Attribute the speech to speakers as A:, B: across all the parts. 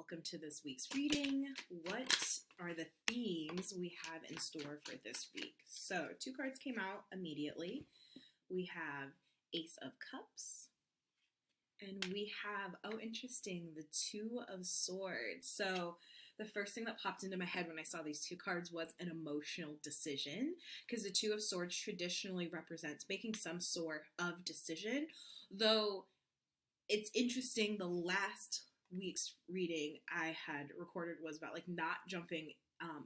A: welcome to this week's reading. What are the themes we have in store for this week? So, two cards came out immediately. We have Ace of Cups, and we have, oh, interesting, the Two of Swords. So, the first thing that popped into my head when I saw these two cards was an emotional decision, because the Two of Swords traditionally represents making some sort of decision, though it's interesting, the last week's reading I had recorded was about like not jumping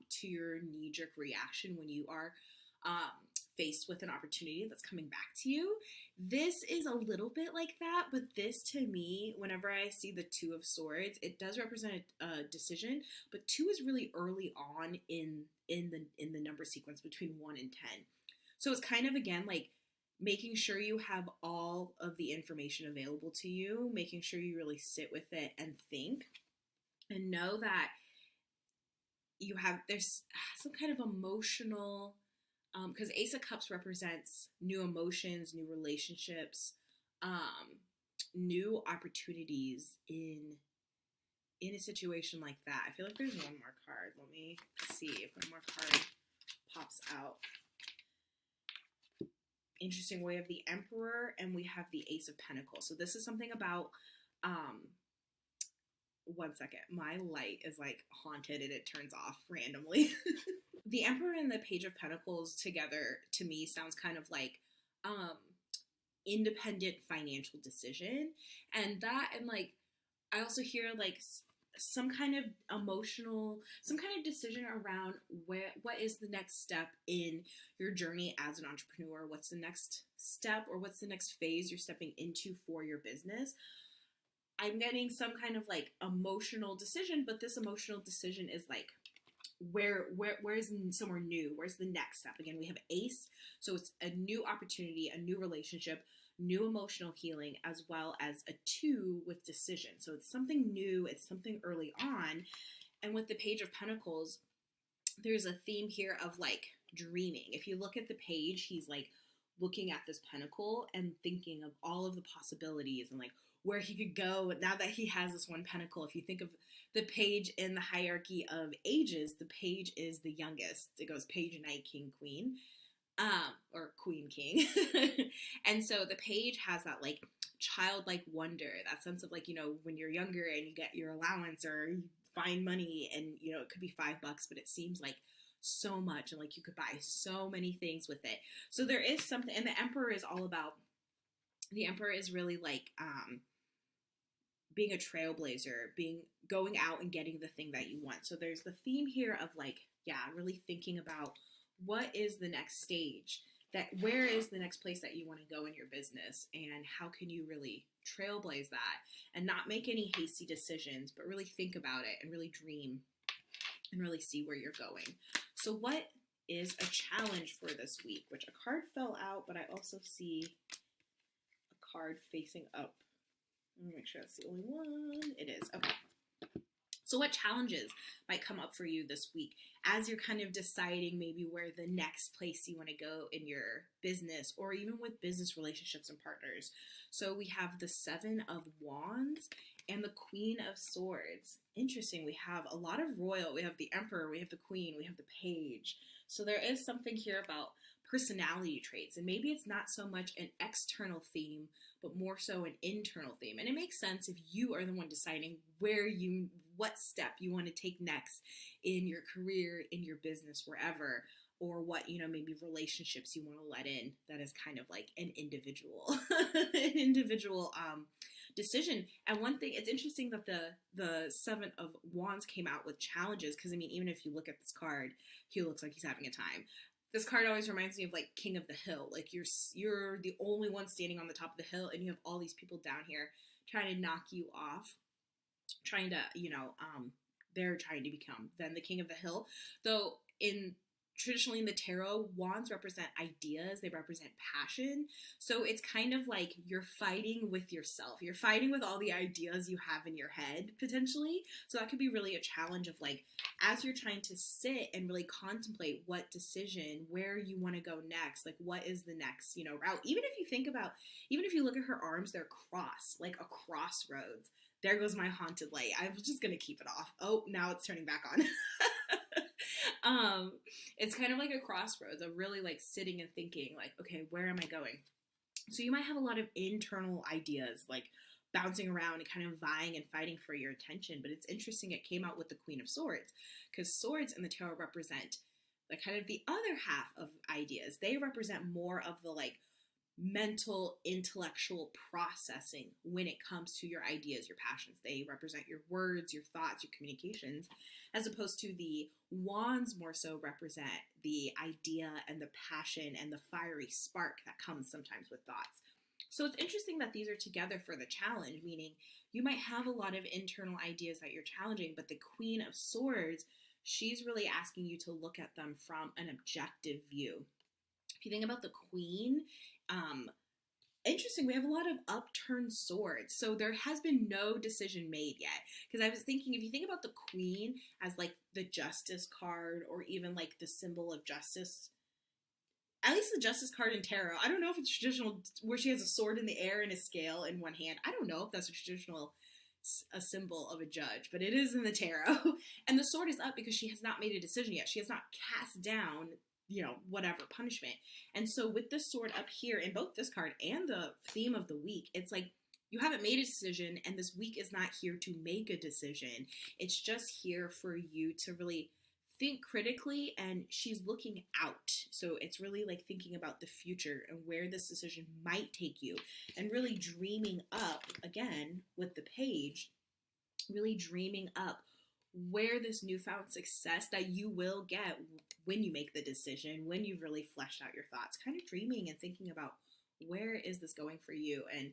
A: to your knee-jerk reaction when you are faced with an opportunity that's coming back to you. This is a little bit like that, but this to me, whenever I see the Two of Swords, it does represent a decision, but 2 is really early on in the number sequence between 1 and 10. So it's kind of, again, like making sure you have all of the information available to you, making sure you really sit with it and think and know that there's some kind of emotional, because Ace of Cups represents new emotions, new relationships, new opportunities in a situation like that. I feel like there's one more card. Let me see if one more card pops out. Interesting. We have the Emperor and we have the Ace of Pentacles. So this is something about, one second, my light is like haunted and it turns off randomly. The Emperor and the Page of Pentacles together to me sounds kind of like independent financial decision, and like I also hear like some kind of emotional, some kind of decision around what is the next step in your journey as an entrepreneur. What's the next step or what's the next phase you're stepping into for your business? I'm getting some kind of like emotional decision, but this emotional decision is like where's somewhere new? Where's the next step? Again, we have Ace, so it's a new opportunity, a new relationship, new emotional healing, as well as a 2 with decision. So it's something new, it's something early on. And with the Page of Pentacles, there's a theme here of like dreaming. If you look at the page, he's like looking at this pentacle and thinking of all of the possibilities and like where he could go now that he has this one pentacle. If you think of the page in the hierarchy of ages, the page is the youngest. It goes page, knight, king, queen, or queen, king. And so the page has that like childlike wonder, that sense of like, you know, when you're younger and you get your allowance or you find money and, you know, it could be $5, but it seems like so much and like you could buy so many things with it. So there is something, and the Emperor is all about, the Emperor is really like being a trailblazer, going out and getting the thing that you want. So there's the theme here of like, yeah, really thinking about what is the next stage, where is the next place that you want to go in your business, and how can you really trailblaze that and not make any hasty decisions, but really think about it and really dream and really see where you're going. So what is a challenge for this week? Which a card fell out, but I also see a card facing up. Let me make sure that's the only one. It is. Okay. So what challenges might come up for you this week as you're kind of deciding maybe where the next place you want to go in your business or even with business relationships and partners? So we have the 7 of Wands and the Queen of Swords. Interesting. We have a lot of royal. We have the Emperor, we have the Queen, we have the Page. So there is something here about personality traits, and maybe it's not so much an external theme, but more so an internal theme. And it makes sense if you are the one deciding what step you want to take next in your career, in your business, wherever, or what, you know, maybe relationships you want to let in. That is kind of like an individual, decision. And one thing, it's interesting that the 7 of Wands came out with challenges, because I mean, even if you look at this card, he looks like he's having a time. This card always reminds me of like King of the Hill. Like you're the only one standing on the top of the hill, and you have all these people down here trying to knock you off, trying to, you know, they're trying to become then the King of the Hill. Though traditionally in the tarot, wands represent ideas, they represent passion. So it's kind of like you're fighting with yourself. You're fighting with all the ideas you have in your head, potentially. So that could be really a challenge of like, as you're trying to sit and really contemplate what decision, where you want to go next, like what is the next, you know, route. Even if you look at her arms, they're crossed, like a crossroads. there goes my haunted light. I was just going to keep it off. Oh, now it's turning back on. It's kind of like a crossroads of really like sitting and thinking like, okay, where am I going? So you might have a lot of internal ideas like bouncing around and kind of vying and fighting for your attention. But it's interesting it came out with the Queen of Swords, because swords in the tarot represent the kind of the other half of ideas. They represent more of the like mental, intellectual processing when it comes to your ideas, your passions. They represent your words, your thoughts, your communications, as opposed to the wands more so represent the idea and the passion and the fiery spark that comes sometimes with thoughts. So it's interesting that these are together for the challenge, meaning you might have a lot of internal ideas that you're challenging, but the Queen of Swords, she's really asking you to look at them from an objective view. If you think about the Queen, interesting, we have a lot of upturned swords. So there has been no decision made yet. Because I was thinking, if you think about the Queen as like the Justice card, or even like the symbol of justice, at least the Justice card in tarot, I don't know if it's traditional where she has a sword in the air and a scale in one hand. I don't know if that's a symbol of a judge, but it is in the tarot. And the sword is up because she has not made a decision yet. She has not cast down, whatever punishment. And so with this sword up here in both this card and the theme of the week, it's like you haven't made a decision, and this week is not here to make a decision. It's just here for you to really think critically, and she's looking out. So it's really like thinking about the future and where this decision might take you, and really dreaming up, again, with the page, really dreaming up where this newfound success that you will get when you make the decision, when you've really fleshed out your thoughts, kind of dreaming and thinking about where is this going for you. And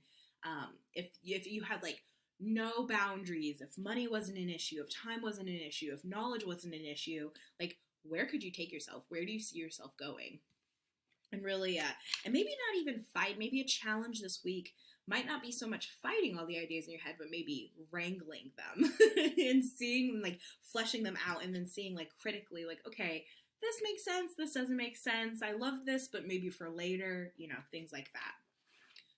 A: if you had like no boundaries, if money wasn't an issue, if time wasn't an issue, if knowledge wasn't an issue, like where could you take yourself? Where do you see yourself going? And really, and maybe not even fight, maybe a challenge this week might not be so much fighting all the ideas in your head, but maybe wrangling them and seeing, like, fleshing them out, and then seeing, like, critically, like, okay, this makes sense, this doesn't make sense, I love this, but maybe for later, things like that.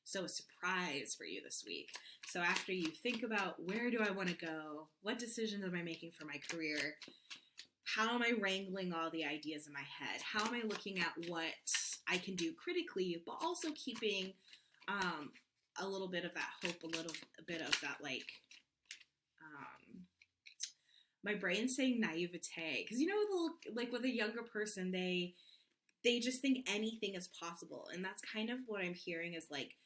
A: So a surprise for you this week. So after you think about where do I want to go, what decisions am I making for my career, how am I wrangling all the ideas in my head, how am I looking at what I can do critically, but also keeping a little bit of that hope, a little bit of that, like, my brain's saying naivete, because like with a younger person, they just think anything is possible, and that's kind of what I'm hearing is like,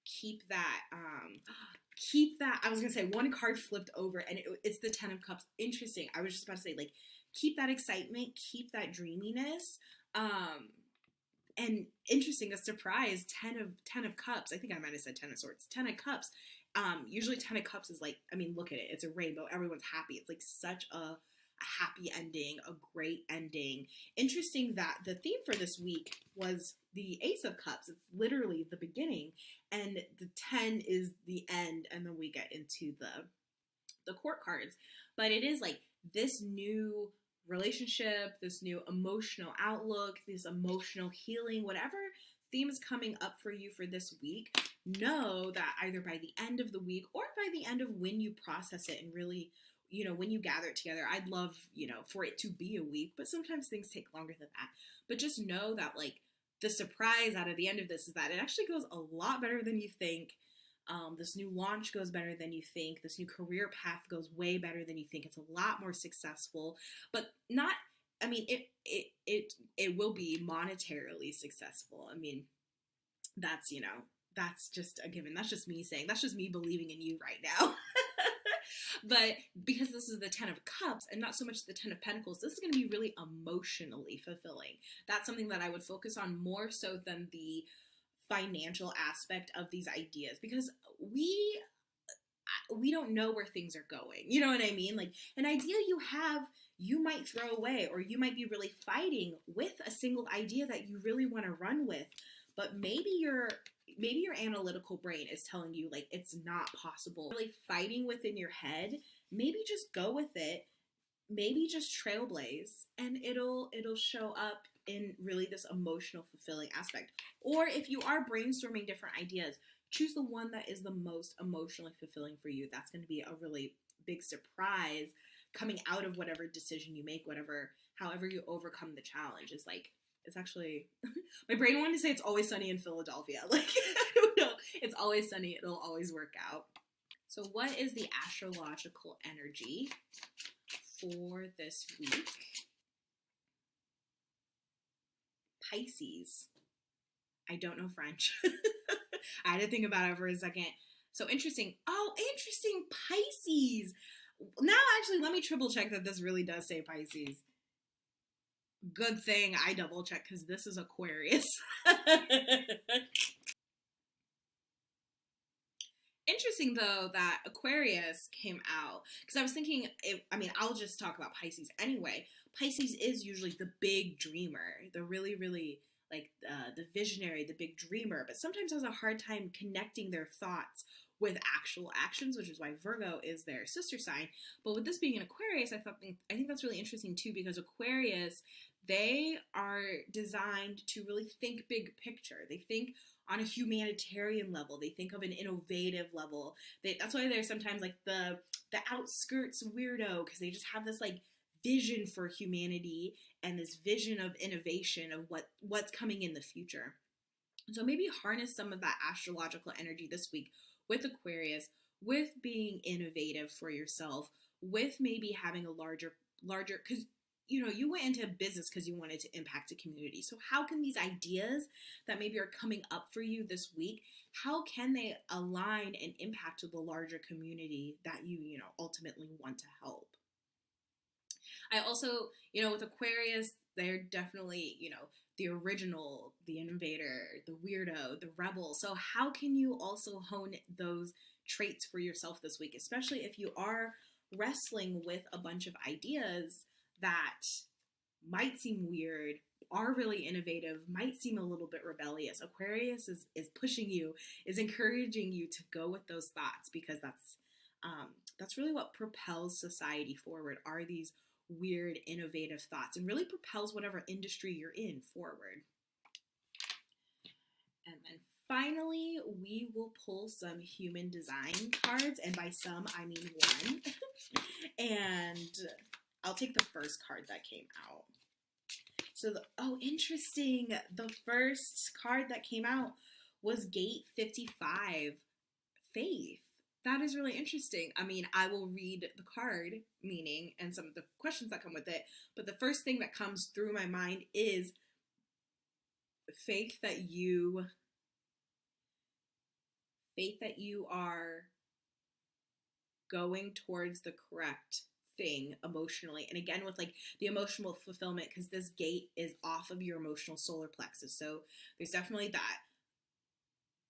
A: keep that, I was gonna say one card flipped over, and it's the Ten of Cups. Interesting. I was just about to say, like, keep that excitement, keep that dreaminess, and interesting, a surprise, Ten of Cups. I think I might have said Ten of Swords. Ten of Cups. Usually Ten of Cups is like, I mean, look at it. It's a rainbow. Everyone's happy. It's like such a happy ending, a great ending. Interesting that the theme for this week was the Ace of Cups. It's literally the beginning, and the 10 is the end, and then we get into the court cards. But it is like this new relationship, this new emotional outlook, this emotional healing, whatever theme is coming up for you for this week, know that either by the end of the week or by the end of when you process it and really, when you gather it together, I'd love, for it to be a week, but sometimes things take longer than that. But just know that, like, the surprise out of the end of this is that it actually goes a lot better than you think. This new launch goes better than you think. This new career path goes way better than you think. It's a lot more successful, but not, I mean, it will be monetarily successful. I mean, that's, that's just a given. That's just me saying, that's just me believing in you right now. But because this is the Ten of Cups and not so much the Ten of Pentacles, this is going to be really emotionally fulfilling. That's something that I would focus on more so than the financial aspect of these ideas, because we don't know where things are going. You know what I mean? Like, an idea you have, you might throw away, or you might be really fighting with a single idea that you really want to run with, but maybe your analytical brain is telling you, like, it's not possible. Really fighting within your head, maybe just go with it, maybe just trailblaze, and it'll show up in really this emotional fulfilling aspect. Or if you are brainstorming different ideas, choose the one that is the most emotionally fulfilling for you. That's going to be a really big surprise coming out of whatever decision you make, however you overcome the challenge. Is like, it's actually, my brain wanted to say it's always sunny in Philadelphia. Like, I don't know. It's always sunny. It'll always work out. So what is the astrological energy for this week? Pisces. I don't know French. I had to think about it for a second. So interesting. Oh, interesting. Pisces. Now, actually, let me triple check that this really does say Pisces. Good thing I double check because this is Aquarius. Interesting, though, that Aquarius came out because I was thinking, I'll just talk about Pisces anyway. Pisces is usually the big dreamer, the really, really like the visionary, the big dreamer, but sometimes has a hard time connecting their thoughts with actual actions, which is why Virgo is their sister sign. But with this being an Aquarius, I think that's really interesting too, because Aquarius, they are designed to really think big picture. They think on a humanitarian level. They think of an innovative level. That's why they're sometimes like the outskirts weirdo, because they just have this like vision for humanity and this vision of innovation of what's coming in the future. So maybe harness some of that astrological energy this week with Aquarius, with being innovative for yourself, with maybe having a larger, because you went into business because you wanted to impact a community. So how can these ideas that maybe are coming up for you this week, how can they align and impact the larger community that you ultimately want to help? I also, with Aquarius, they're definitely, the original, the innovator, the weirdo, the rebel. So how can you also hone those traits for yourself this week, especially if you are wrestling with a bunch of ideas that might seem weird, are really innovative, might seem a little bit rebellious. Aquarius is pushing you, is encouraging you to go with those thoughts, because that's really what propels society forward, are these weird, innovative thoughts, and really propels whatever industry you're in forward. And then finally, we will pull some human design cards, and by some, I mean one. And I'll take the first card that came out. So, interesting. The first card that came out was Gate 55, Faith. That is really interesting. I will read the card meaning and some of the questions that come with it, but the first thing that comes through my mind is faith that you are going towards the correct thing emotionally. And again, with like the emotional fulfillment, because this gate is off of your emotional solar plexus. So there's definitely that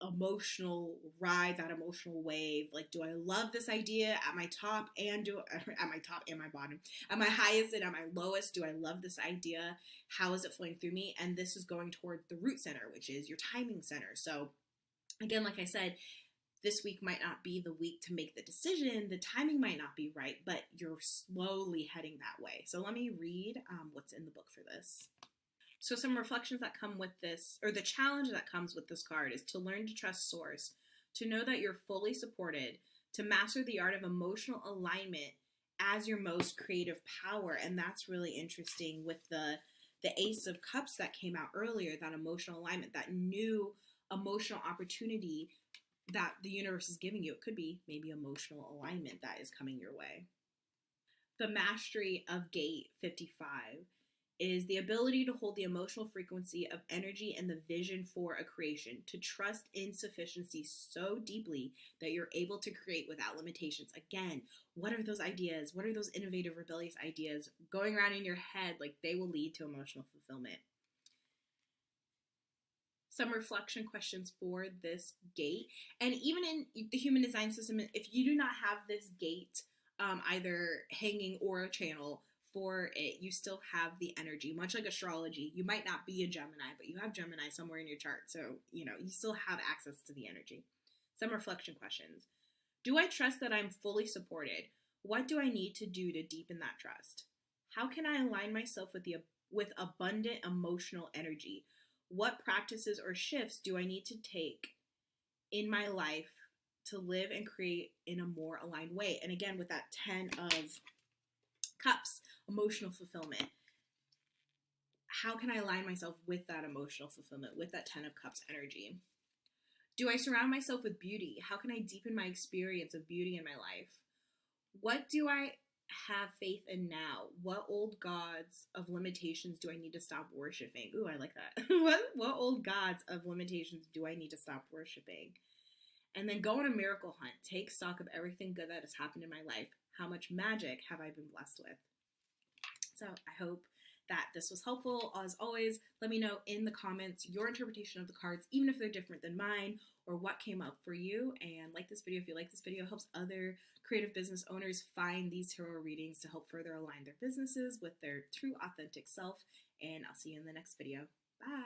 A: emotional ride, that emotional wave. Like, do I love this idea at my top and my bottom, at my highest and at my lowest? Do I love this idea? How is it flowing through me? And this is going toward the root center, which is your timing center. So again, like I said, this week might not be the week to make the decision. The timing might not be right, but you're slowly heading that way. So let me read what's in the book for this. So some reflections that come with this, or the challenge that comes with this card, is to learn to trust source, to know that you're fully supported, to master the art of emotional alignment as your most creative power. And that's really interesting with the Ace of Cups that came out earlier, that emotional alignment, that new emotional opportunity that the universe is giving you. It could be maybe emotional alignment that is coming your way. The mastery of Gate 55 is the ability to hold the emotional frequency of energy and the vision for a creation, to trust insufficiency so deeply that you're able to create without limitations. Again, what are those ideas? What are those innovative, rebellious ideas going around in your head? Like, they will lead to emotional fulfillment. Some reflection questions for this gate. And even in the human design system, if you do not have this gate either hanging or a channel for it, you still have the energy. Much like astrology, you might not be a Gemini, but you have Gemini somewhere in your chart. So, you still have access to the energy. Some reflection questions. Do I trust that I'm fully supported? What do I need to do to deepen that trust? How can I align myself with abundant emotional energy? What practices or shifts do I need to take in my life to live and create in a more aligned way? And again, with that 10 of Cups, emotional fulfillment. How can I align myself with that emotional fulfillment, with that 10 of Cups energy? Do I surround myself with beauty? How can I deepen my experience of beauty in my life? What do I have faith in now? What old gods of limitations do I need to stop worshiping? Ooh, I like that. What old gods of limitations do I need to stop worshiping? And then go on a miracle hunt. Take stock of everything good that has happened in my life. How much magic have I been blessed with? So I hope that this was helpful. As always, let me know in the comments your interpretation of the cards, even if they're different than mine, or what came up for you. And like this video if you like this video. It helps other creative business owners find these tarot readings to help further align their businesses with their true authentic self. And I'll see you in the next video. Bye.